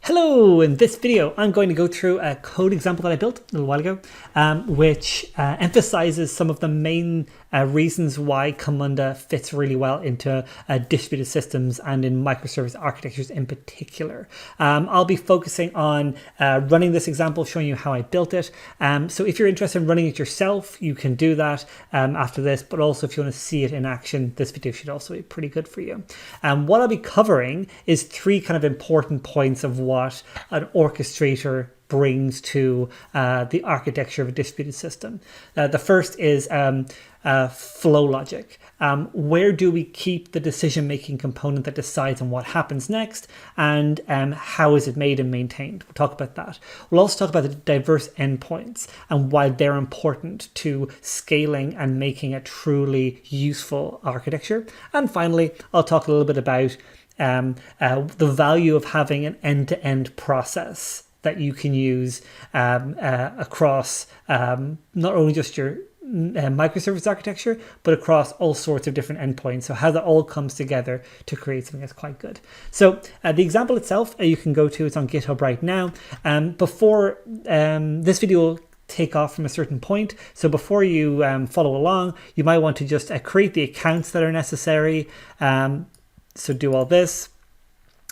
Hello, in this video I'm going to go through a code example that I built a little while ago, which emphasizes some of the main reasons why Camunda fits really well into distributed systems and in microservice architectures in particular. I'll be focusing on running this example, showing you how I built it. So if you're interested in running it yourself, you can do that after this, but also if you want to see it in action, this video should also be pretty good for you. What I'll be covering is three kind of important points of what an orchestrator brings to the architecture of a distributed system. The first is flow logic. Where do we keep the decision-making component that decides on what happens next, and how is it made and maintained? We'll talk about that. We'll also talk about the diverse endpoints and why they're important to scaling and making a truly useful architecture. And finally, I'll talk a little bit about the value of having an end-to-end process that you can use across not only just your microservice architecture, but across all sorts of different endpoints. So how that all comes together to create something that's quite good. So the example itself, you can go to, it's on GitHub right now. Before this video will take off from a certain point. So before you follow along, you might want to just create the accounts that are necessary. So do all this.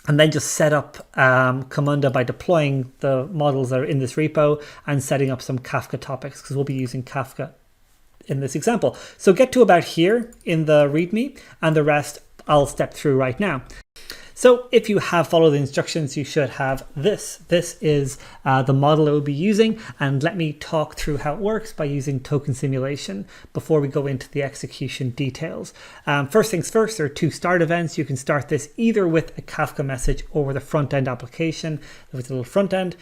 And then just set up Camunda by deploying the models that are in this repo and setting up some Kafka topics, because we'll be using Kafka in this example. So get to about here in the README, and the rest I'll step through right now. So if you have followed the instructions, you should have this. This is the model I will be using, and let me talk through how it works by using token simulation before we go into the execution details. First things first, there are two start events. You can start this either with a Kafka message or with a front-end application with a little front end,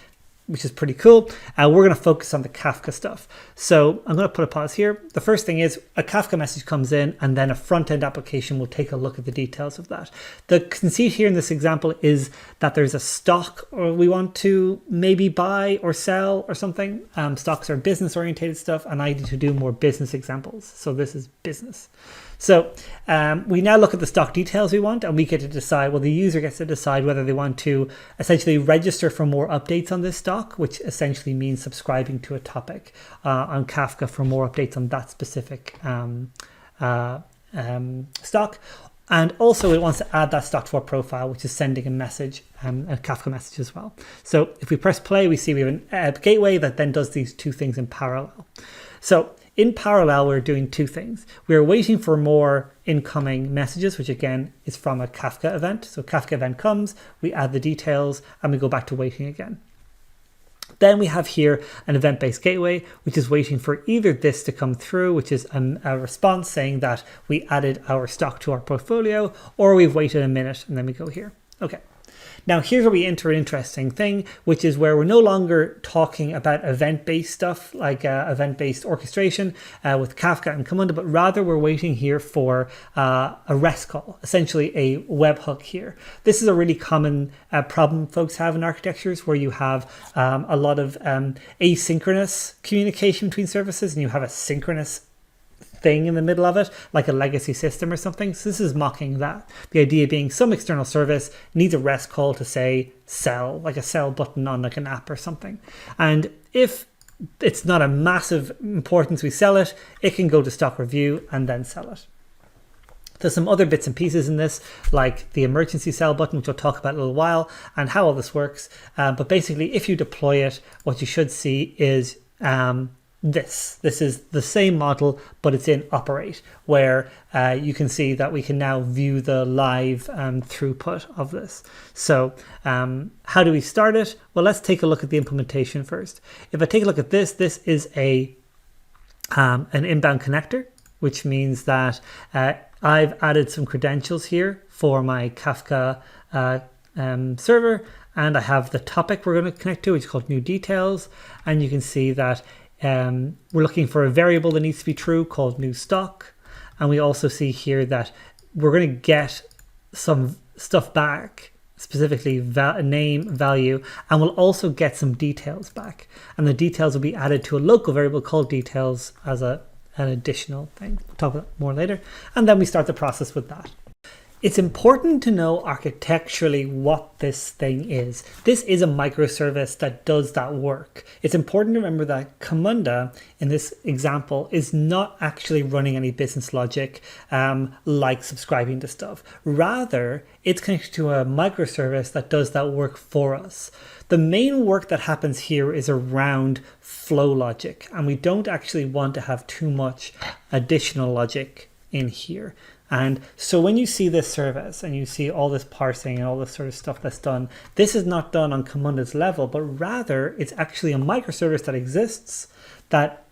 which is pretty cool. We're going to focus on the Kafka stuff. So I'm going to put a pause here. The first thing is a Kafka message comes in, and then a front-end application will take a look at the details of that. The conceit here in this example is that there's a stock or we want to maybe buy or sell or something. Stocks are business-oriented stuff, and I need to do more business examples. So this is business. So we now look at the stock details we want, and we get to decide, well, the user gets to decide whether they want to essentially register for more updates on this stock, which essentially means subscribing to a topic on Kafka for more updates on that specific stock. And also it wants to add that stock to our profile, which is sending a message, a Kafka message as well. So if we press play, we see we have a gateway that then does these two things in parallel. So in parallel, we're doing two things. We're waiting for more incoming messages, which again is from a Kafka event. So Kafka event comes, we add the details, and we go back to waiting again. Then we have here an event-based gateway, which is waiting for either this to come through, which is a response saying that we added our stock to our portfolio, or we've waited a minute and then we go here. Okay. Now here's where we enter an interesting thing, which is where we're no longer talking about event-based stuff like event-based orchestration with Kafka and Camunda, but rather we're waiting here for a REST call, essentially a webhook here. This is a really common problem folks have in architectures where you have a lot of asynchronous communication between services, and you have a synchronous thing in the middle of it, like a legacy system or something. So this is mocking that. The idea being some external service needs a REST call to say sell, like a sell button on like an app or something. And if it's not a massive importance we sell it, it can go to stock review and then sell it. There's some other bits and pieces in this, like the emergency sell button, which I'll talk about in a little while, and how all this works. But basically, if you deploy it, what you should see is this is the same model, but it's in Operate, where you can see that we can now view the live throughput of this. So how do we start it? Well, let's take a look at the implementation first. If I take a look at this, this is an inbound connector, which means that I've added some credentials here for my Kafka server, and I have the topic we're going to connect to, which is called new details, and you can see that we're looking for a variable that needs to be true called new stock. And we also see here that we're going to get some stuff back, specifically name, value, and we'll also get some details back. And the details will be added to a local variable called details as an additional thing. We'll talk about that more later. And then we start the process with that. It's important to know architecturally what this thing is. This is a microservice that does that work. It's important to remember that Camunda, in this example, is not actually running any business logic like subscribing to stuff. Rather, it's connected to a microservice that does that work for us. The main work that happens here is around flow logic, and we don't actually want to have too much additional logic in here. And so when you see this service and you see all this parsing and all this sort of stuff that's done, this is not done on Camunda's level, but rather it's actually a microservice that exists that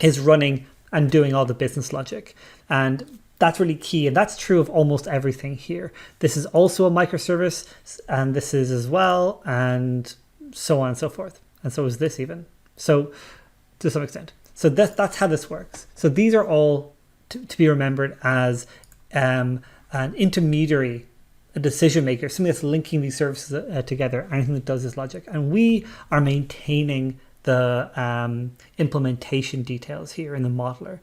is running and doing all the business logic. And that's really key. And that's true of almost everything here. This is also a microservice, and this is as well, and so on and so forth. And so is this even. So to some extent. So that's how this works. So these are all to be remembered as an intermediary, a decision maker, something that's linking these services together. Anything that does this logic, and we are maintaining the implementation details here in the modeler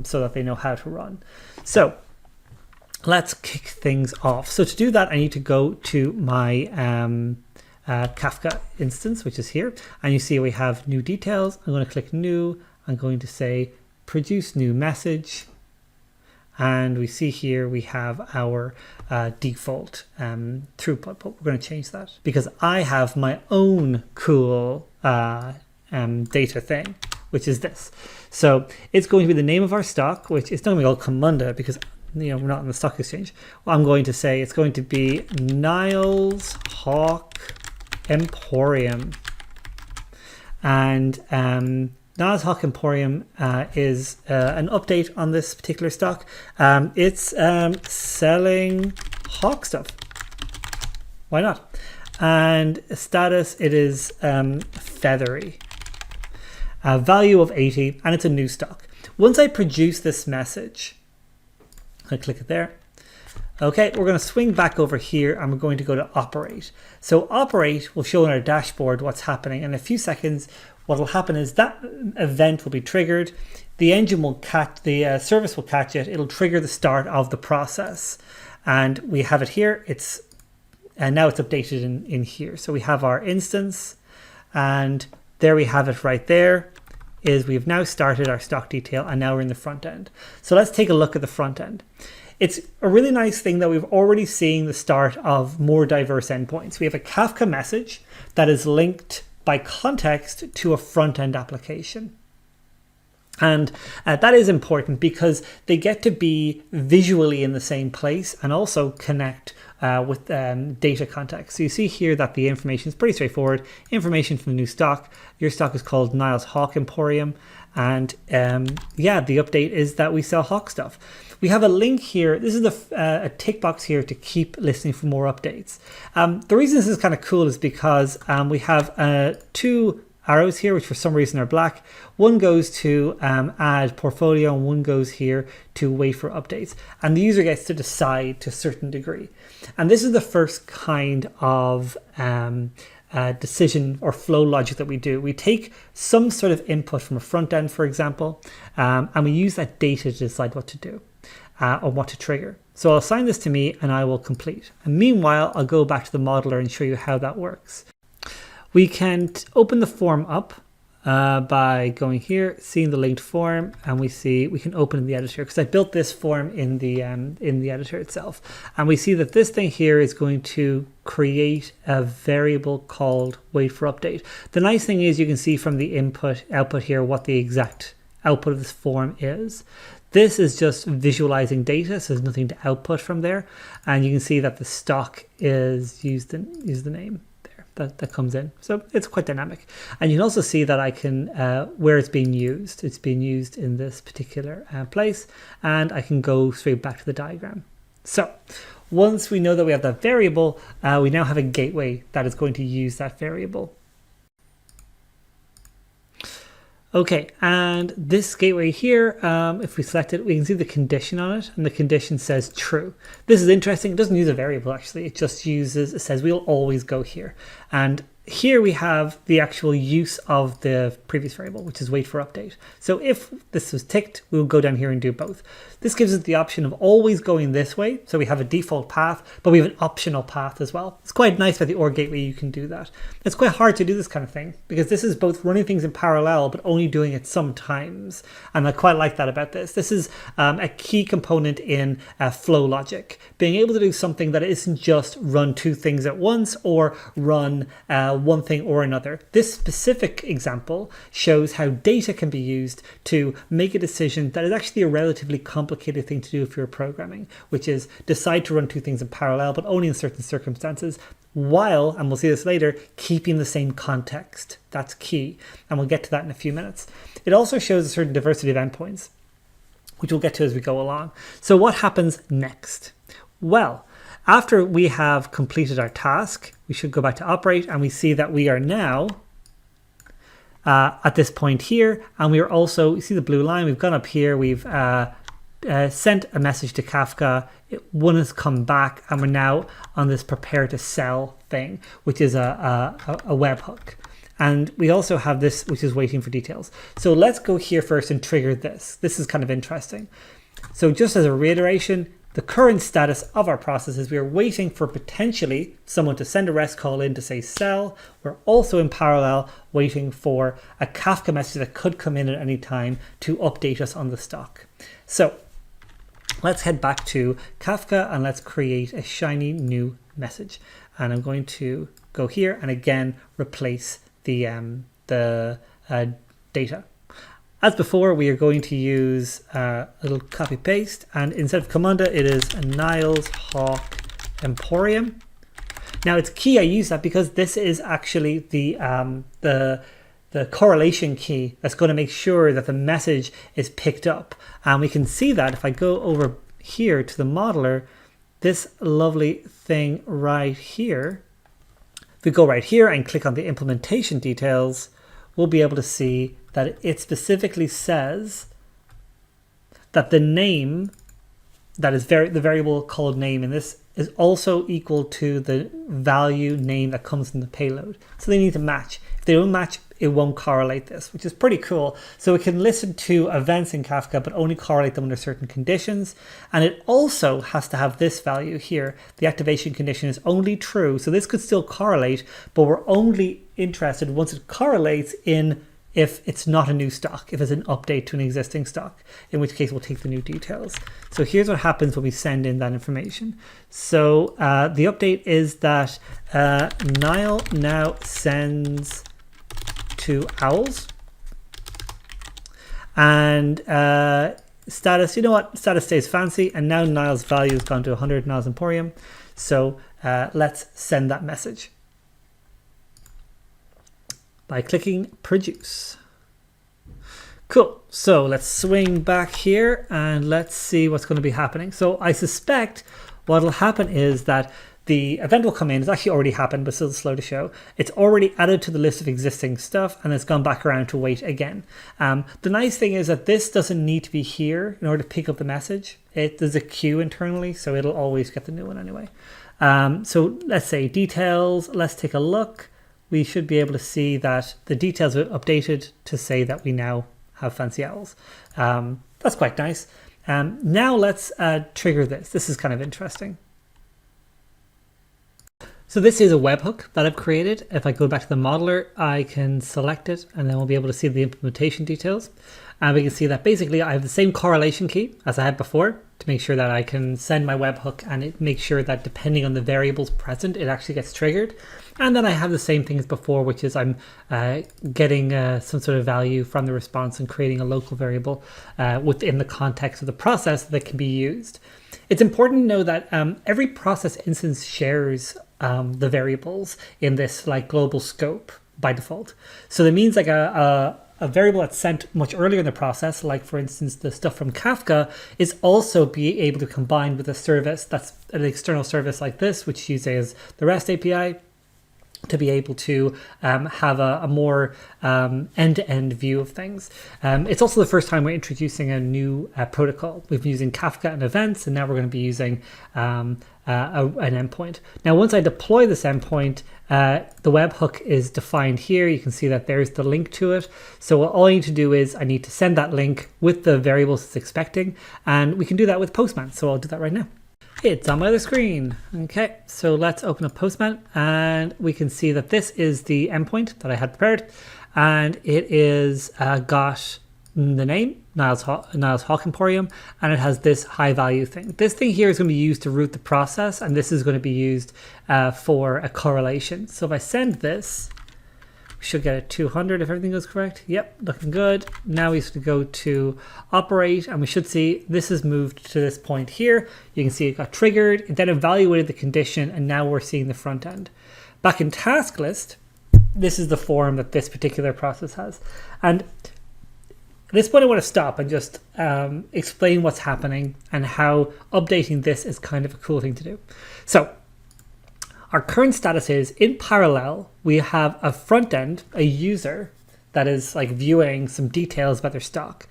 so that they know how to run. So let's kick things off. So to do that, I need to go to my Kafka instance, which is here, and you see we have new details. I'm going to click new. I'm going to say produce new message, and we see here we have our default throughput, but we're going to change that because I have my own cool data thing, which is this. So it's going to be the name of our stock, which is not going to be called Camunda because we're not on the stock exchange. Well, I'm going to say it's going to be Niall's Hawk Emporium, and Niall's Hawk Emporium is an update on this particular stock. It's selling hawk stuff. Why not? And status, it is feathery. Value of 80, and it's a new stock. Once I produce this message, I click it there. Okay, we're going to swing back over here and we're going to go to Operate. So Operate will show on our dashboard what's happening. In a few seconds, what will happen is that event will be triggered. The engine will catch, the service will catch it. It'll trigger the start of the process. And we have it here. And now it's updated in here. So we have our instance, and there we have it right there. Is we've now started our stock detail, and now we're in the front end. So let's take a look at the front end. It's a really nice thing that we've already seen the start of more diverse endpoints. We have a Kafka message that is linked by context to a front-end application. And that is important because they get to be visually in the same place and also connect with data context. So you see here that the information is pretty straightforward. Information from the new stock. Your stock is called Niall's Hawk Emporium. And yeah, the update is that we sell hawk stuff. We have a link here. This is a tick box here to keep listening for more updates. The reason this is kind of cool is because we have two arrows here, which for some reason are black. One goes to add portfolio, and one goes here to wait for updates. And the user gets to decide to a certain degree. And this is the first kind of decision or flow logic that we do. We take some sort of input from a front end, for example, and we use that data to decide what to do or what to trigger. So I'll assign this to me and I will complete. And meanwhile, I'll go back to the modeler and show you how that works. We can open the form up by going here, seeing the linked form, and we can open in the editor because I built this form in the editor itself, and we see that this thing here is going to create a variable called wait for update. The nice thing is you can see from the output here what the exact output of this form is. This is just visualizing data, so there's nothing to output from there, and you can see that the stock is use the name. That comes in. So it's quite dynamic. And you can also see that I can, where it's being used. It's being used in this particular place, and I can go straight back to the diagram. So once we know that we have that variable, we now have a gateway that is going to use that variable. Okay, and this gateway here, if we select it, we can see the condition on it, and the condition says true. This is interesting. It doesn't use a variable, actually. It just it says we'll always go here. And here we have the actual use of the previous variable, which is wait for update. So if this was ticked, we'll go down here and do both. This gives us the option of always going this way. So we have a default path, but we have an optional path as well. It's quite nice with the OR gateway you can do that. It's quite hard to do this kind of thing because this is both running things in parallel, but only doing it sometimes. And I quite like that about this. This is a key component in flow logic, being able to do something that isn't just run two things at once or run one thing or another. This specific example shows how data can be used to make a decision that is actually a relatively complicated thing to do if you're programming, which is decide to run two things in parallel, but only in certain circumstances, while, and we'll see this later, keeping the same context. That's key, and we'll get to that in a few minutes. It also shows a certain diversity of endpoints, which we'll get to as we go along. So what happens next? Well, after we have completed our task, we should go back to Operate, and we see that we are now at this point here, and we are also, you see the blue line, we've gone up here, we've sent a message to Kafka, one has come back, and we're now on this prepare to sell thing, which is a webhook. And we also have this, which is waiting for details. So let's go here first and trigger this. This is kind of interesting. So just as a reiteration, the current status of our process is we are waiting for potentially someone to send a REST call in to say sell. We're also in parallel waiting for a Kafka message that could come in at any time to update us on the stock. So let's head back to Kafka and let's create a shiny new message. And I'm going to go here and again replace the data. As before, we are going to use a little copy paste, and instead of Camunda, it is Niall's Hawk Emporium. Now it's key I use that because this is actually the correlation key that's going to make sure that the message is picked up. And we can see that if I go over here to the modeler, this lovely thing right here, if we go right here and click on the implementation details, we'll be able to see that it specifically says that the name that is the variable called name in this is also equal to the value name that comes in the payload. So they need to match. If they don't match, it won't correlate this, which is pretty cool. So it can listen to events in Kafka, but only correlate them under certain conditions. And it also has to have this value here. The activation condition is only true. So this could still correlate, but we're only interested once it correlates in if it's not a new stock, if it's an update to an existing stock, in which case we'll take the new details. So here's what happens when we send in that information. So the update is that Niall now sends to owls, and status, you know what, status stays fancy, and now Niall's value has gone to 100, Niall's Emporium. So let's send that message by clicking produce. Cool. So let's swing back here and let's see what's going to be happening. So I suspect what will happen is that the event will come in. It's actually already happened, but still slow to show. It's already added to the list of existing stuff, and it's gone back around to wait again. The nice thing is that this doesn't need to be here in order to pick up the message. There's a queue internally, so it'll always get the new one anyway. So let's say details. Let's take a look. We should be able to see that the details are updated to say that we now have fancy owls. That's quite nice. Now let's trigger this. This is kind of interesting. So this is a webhook that I've created. If I go back to the modeler, I can select it and then we'll be able to see the implementation details. And we can see that basically I have the same correlation key as I had before to make sure that I can send my webhook and it makes sure that depending on the variables present, it actually gets triggered. And then I have the same thing as before, which is I'm getting some sort of value from the response and creating a local variable within the context of the process that can be used. It's important to know that every process instance shares the variables in this like global scope by default. So that means like a variable that's sent much earlier in the process, like for instance, the stuff from Kafka, is also be able to combine with a service that's an external service like this, which uses the REST API, to be able to have a more end-to-end view of things. It's also the first time we're introducing a new protocol. We've been using Kafka and events, and now we're going to be using an endpoint. Now, once I deploy this endpoint, the webhook is defined here. You can see that there's the link to it. So all I need to do is I need to send that link with the variables it's expecting, and we can do that with Postman. So I'll do that right now. It's on my other screen. Okay, so let's open up Postman, and we can see that this is the endpoint that I had prepared, and it is got the name, Niall's Hawk Emporium, and it has this high value thing. This thing here is going to be used to route the process, and this is going to be used for a correlation. So if I send this, we should get a 200 if everything goes correct. Yep, looking good. Now we have to go to operate, and we should see this is moved to this point here. You can see it got triggered, it then evaluated the condition, and now we're seeing the front end. Back in Tasklist, this is the form that this particular process has. And at this point I want to stop and just explain what's happening and how updating this is kind of a cool thing to do. So our current status is, in parallel, we have a front end, a user, that is like viewing some details about their stock.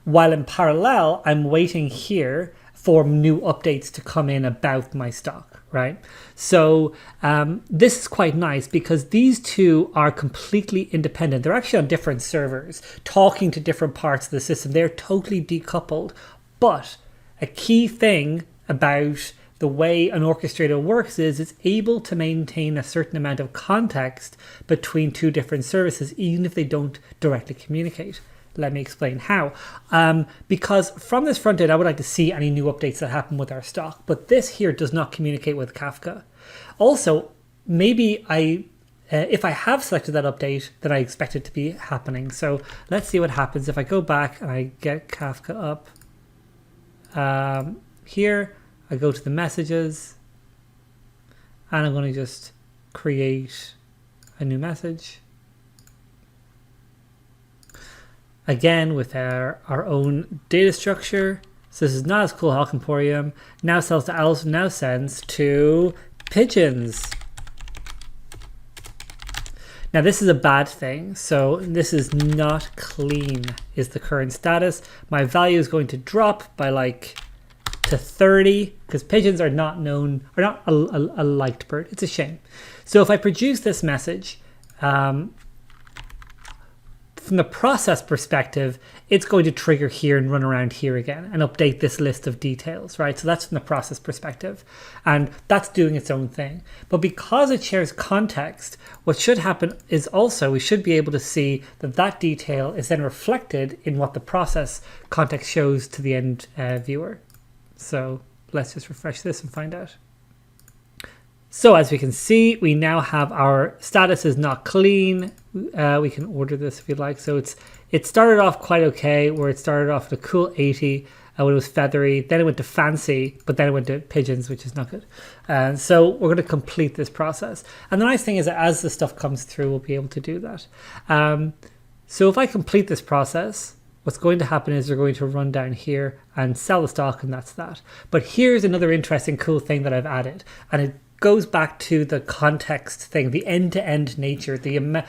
While in parallel, I'm waiting here for new updates to come in about my stock, right? So this is quite nice because these two are completely independent. They're actually on different servers, talking to different parts of the system. They're totally decoupled. But a key thing about the way an orchestrator works is it's able to maintain a certain amount of context between two different services, even if they don't directly communicate. Let me explain how. Because from this front end, I would like to see any new updates that happen with our stock, but this here does not communicate with Kafka. Also, maybe if I have selected that update, then I expect it to be happening. So let's see what happens if I go back and I get Kafka up here. I go to the messages, and I'm going to just create a new message. Again, with our own data structure. So this is not as cool Hawk Emporium. Now sells to owls, now sends to pigeons. Now this is a bad thing. So this is not clean is the current status. My value is going to drop by like to 30 because pigeons are not known, are not a liked bird. It's a shame. So if I produce this message, from the process perspective, it's going to trigger here and run around here again and update this list of details, right? So that's from the process perspective, and that's doing its own thing. But because it shares context, what should happen is also we should be able to see that that detail is then reflected in what the process context shows to the end viewer. So let's just refresh this and find out. So as we can see, we now have our status is not clean. We can order this if you like. So it started off quite okay, where it started off with a cool 80 when it was feathery. Then it went to fancy, but then it went to pigeons, which is not good. So we're going to complete this process. And the nice thing is that as the stuff comes through, we'll be able to do that. So if I complete this process, what's going to happen is they're going to run down here and sell the stock, and that's that. But here's another interesting cool thing that I've added, and it goes back to the context thing, the end-to-end nature, the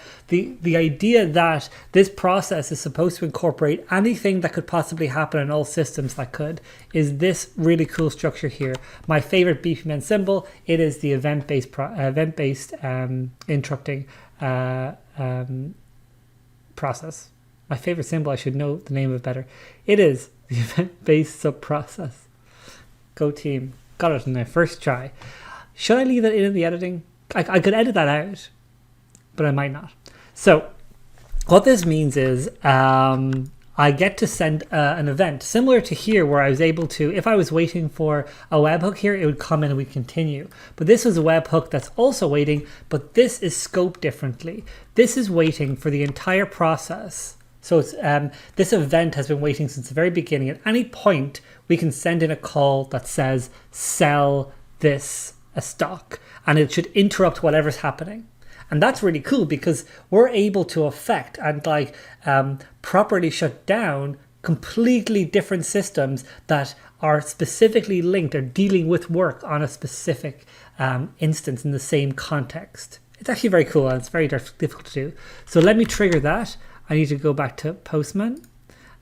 idea that this process is supposed to incorporate anything that could possibly happen in all systems that could, is this really cool structure here. My favorite BPMN symbol, it is the event-based interrupting process. My favorite symbol, I should know the name of it better. It is the event-based subprocess. Go team. Got it in my first try. Should I leave that in the editing? I could edit that out, but I might not. So what this means is I get to send an event similar to here where I was able to, if I was waiting for a webhook here, it would come in and we continue. But this was a webhook that's also waiting, but this is scoped differently. This is waiting for the entire process. So it's, this event has been waiting since the very beginning. At any point, we can send in a call that says, sell this a stock, and it should interrupt whatever's happening. And that's really cool because we're able to affect and properly shut down completely different systems that are specifically linked or dealing with work on a specific instance in the same context. It's actually very cool and it's very difficult to do. So let me trigger that. I need to go back to Postman.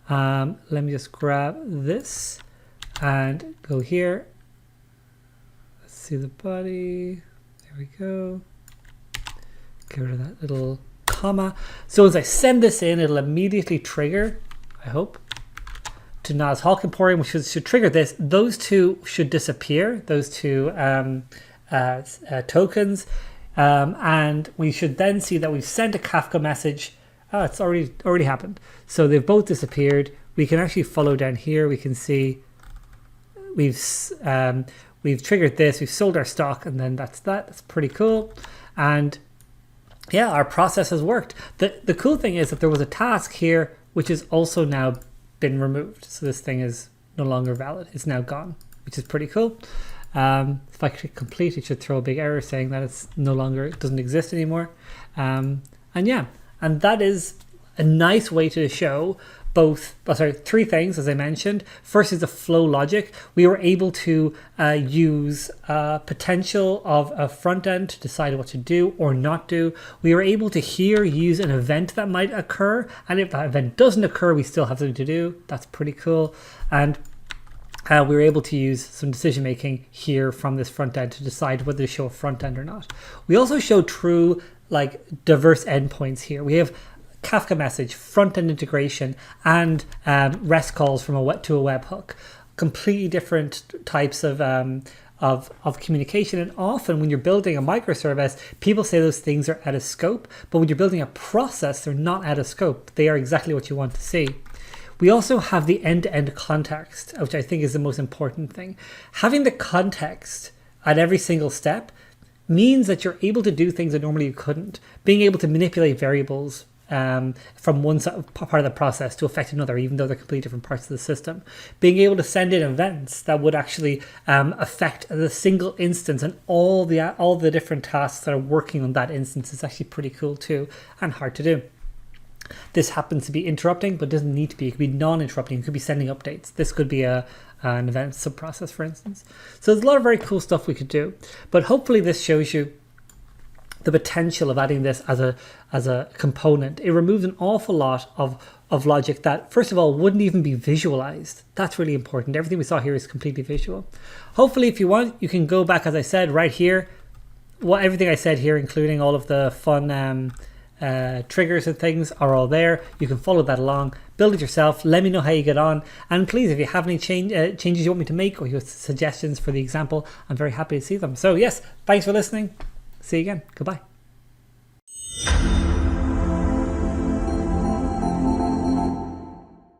Let me just grab this and go here. Let's see the body. There we go. Get rid of that little comma. So as I send this in, it'll immediately trigger, I hope, to Niall's Hulk Emporium, which should trigger this. Those two should disappear, those two tokens. And we should then see that we've sent a Kafka message. Oh, it's already happened. So they've both disappeared. We can actually follow down here. We can see we've triggered this. We've sold our stock, and then that's that. That's pretty cool. And yeah, our process has worked. The cool thing is that there was a task here which has also now been removed. So this thing is no longer valid. It's now gone, which is pretty cool. If I click complete, it should throw a big error saying that it's no longer, it doesn't exist anymore. And yeah, and that is a nice way to show both, three things, as I mentioned. First is the flow logic. We were able to use potential of a front end to decide what to do or not do. We were able to here use an event that might occur. And if that event doesn't occur, we still have something to do. That's pretty cool. And we were able to use some decision making here from this front end to decide whether to show a front end or not. We also show true diverse endpoints here. We have Kafka message, front end integration, and REST calls from to a webhook. Completely different types of communication. And often when you're building a microservice, people say those things are out of scope. But when you're building a process, they're not out of scope. They are exactly what you want to see. We also have the end-to-end context, which I think is the most important thing. Having the context at every single step means that you're able to do things that normally you couldn't. Being able to manipulate variables from one part of the process to affect another, even though they're completely different parts of the system. Being able to send in events that would actually affect the single instance and all the different tasks that are working on that instance is actually pretty cool too, and hard to do. This happens to be interrupting, but doesn't need to be. It could be non-interrupting. It could be sending updates. This could be an event subprocess, for instance. So there's a lot of very cool stuff we could do. But hopefully this shows you the potential of adding this as a component. It removes an awful lot of logic that, first of all, wouldn't even be visualized. That's really important. Everything we saw here is completely visual. Hopefully, if you want, you can go back, as I said, right here. Everything I said here, including all of the fun triggers and things, are all there. You can follow that along, build it yourself. Let me know how you get on, and please, if you have any changes you want me to make or you have suggestions for the example, I'm very happy to see them. So yes, thanks for listening. See you again. Goodbye.